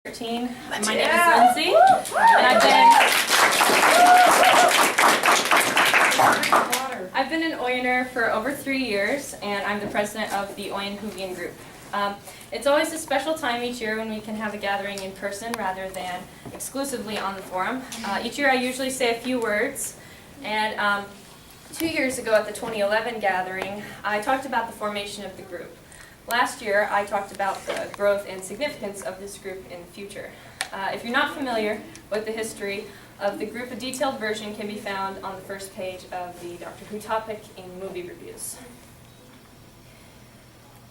13. My name is Lindsey, and I've been an OYANer for over 3 years, and I'm the president of the OYAN Whovian group. It's always a special time each year when we can have a gathering in person rather than exclusively on the forum. Each year I usually say a few words, and 2 years ago at the 2011 gathering, I talked about the formation of the group. Last year, I talked about the growth and significance of this group in the future. If you're not familiar with the history of the group, a detailed version can be found on the first page of the Doctor Who topic in movie reviews.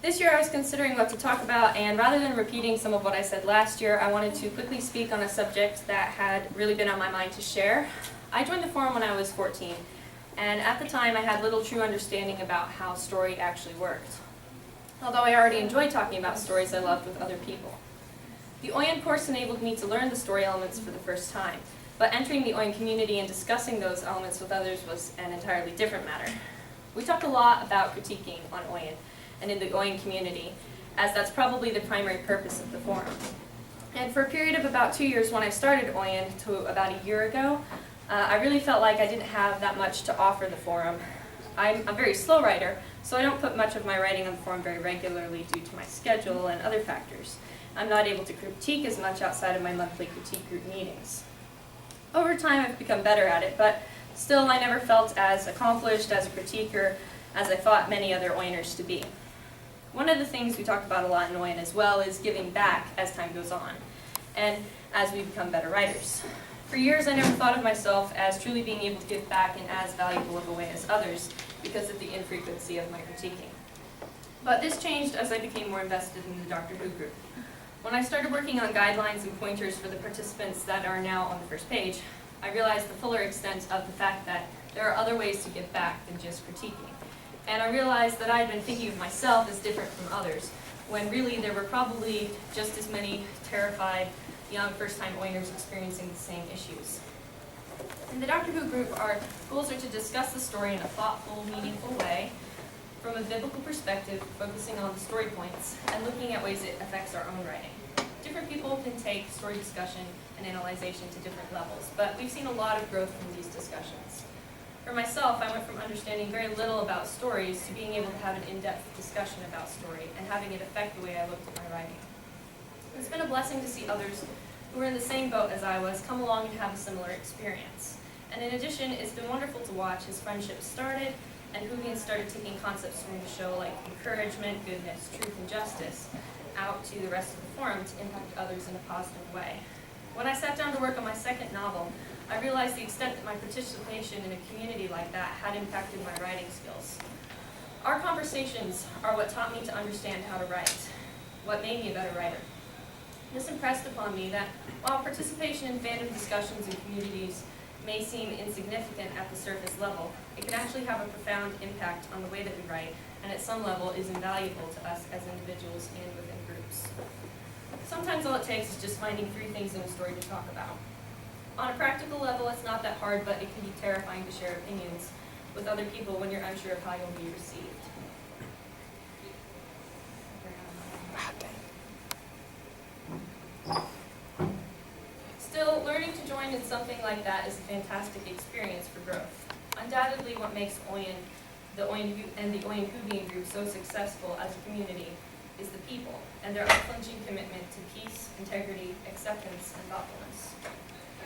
This year I was considering what to talk about, and rather than repeating some of what I said last year, I wanted to quickly speak on a subject that had really been on my mind to share. I joined the forum when I was 14, and at the time I had little true understanding about how story actually worked. Although I already enjoyed talking about stories I loved with other people. The OYAN course enabled me to learn the story elements for the first time, but entering the OYAN community and discussing those elements with others was an entirely different matter. We talk a lot about critiquing on OYAN and in the OYAN community, as that's probably the primary purpose of the forum. And for a period of about 2 years when I started OYAN to about a year ago, I really felt like I didn't have that much to offer the forum. I'm a very slow writer, so I don't put much of my writing on the forum very regularly due to my schedule and other factors. I'm not able to critique as much outside of my monthly critique group meetings. Over time I've become better at it, but still I never felt as accomplished as a critiquer as I thought many other OYANers to be. One of the things we talk about a lot in OYAN as well is giving back as time goes on, and as we become better writers. For years I never thought of myself as truly being able to give back in as valuable of a way as others because of the infrequency of my critiquing. But this changed as I became more invested in the Doctor Who group. When I started working on guidelines and pointers for the participants that are now on the first page, I realized the fuller extent of the fact that there are other ways to give back than just critiquing. And I realized that I had been thinking of myself as different from others, when really there were probably just as many terrified young first-time OYANers experiencing the same issues. In the Doctor Who group, our goals are to discuss the story in a thoughtful, meaningful way, from a biblical perspective, focusing on the story points, and looking at ways it affects our own writing. Different people can take story discussion and analyzation to different levels, but we've seen a lot of growth from these discussions. For myself, I went from understanding very little about stories to being able to have an in-depth discussion about story and having it affect the way I looked at my writing. It's been a blessing to see others who were in the same boat as I was come along and have a similar experience. And in addition, it's been wonderful to watch as friendships started and Whovians started taking concepts from the show like encouragement, goodness, truth, and justice out to the rest of the forum to impact others in a positive way. When I sat down to work on my second novel, I realized the extent that my participation in a community like that had impacted my writing skills. Our conversations are what taught me to understand how to write, what made me a better writer. This impressed upon me that while participation in fandom discussions and communities may seem insignificant at the surface level, it can actually have a profound impact on the way that we write, and at some level is invaluable to us as individuals and within groups. Sometimes all it takes is just finding 3 things in a story to talk about. On a practical level, it's not that hard, but it can be terrifying to share opinions with other people when you're unsure of how you'll be received. Still, learning to join in something like that is a fantastic experience for growth. Undoubtedly, what makes OYAN, the OYAN and the OYAN Whovian group so successful as a community is the people and their unflinching commitment to peace, integrity, acceptance, and thoughtfulness.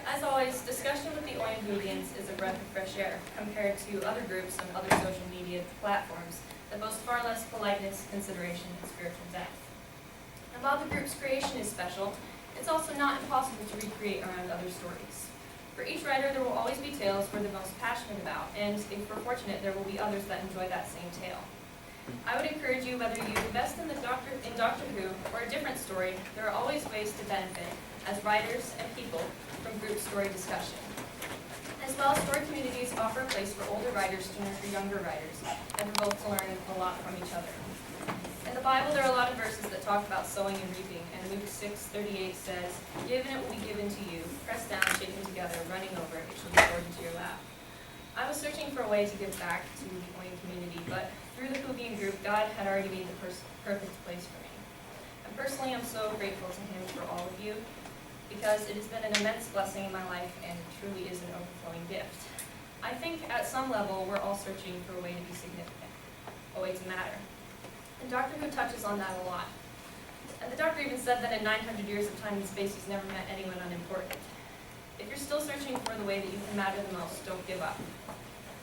As always, discussion with the OYAN Whovians is a breath of fresh air compared to other groups and other social media platforms that boast far less politeness, consideration, and spiritual depth. And while the group's creation is special, it's also not impossible to recreate around other stories. For each writer, there will always be tales we're the most passionate about, and if we're fortunate, there will be others that enjoy that same tale. I would encourage you, whether you invest in Doctor Who or a different story, there are always ways to benefit as writers and people from group story discussion. As well, story communities offer a place for older writers to nurture younger writers, and for both to learn a lot from each other. In the Bible, there are a lot of verses that talk about sowing and reaping, and Luke 6:38 says, "Given it will be given to you, pressed down, shaken together, running over, it shall be poured into your lap." I was searching for a way to give back to the OYAN community, but through the Whovian group, God had already made the perfect place for me. I'm personally, I'm so grateful to him for all of you, because it has been an immense blessing in my life and truly is an overflowing gift. I think at some level, we're all searching for a way to be significant, a way to matter. And Doctor Who touches on that a lot. And the Doctor even said that in 900 years of time and space, he's never met anyone unimportant. If you're still searching for the way that you can matter the most, don't give up.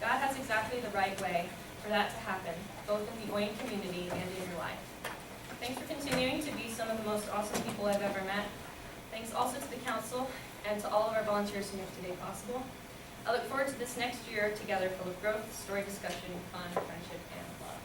God has exactly the right way for that to happen, both in the OYAN community and in your life. Thanks for continuing to be some of the most awesome people I've ever met. Thanks also to the Council and to all of our volunteers who make today possible. I look forward to this next year together full of growth, story discussion, fun, friendship, and love.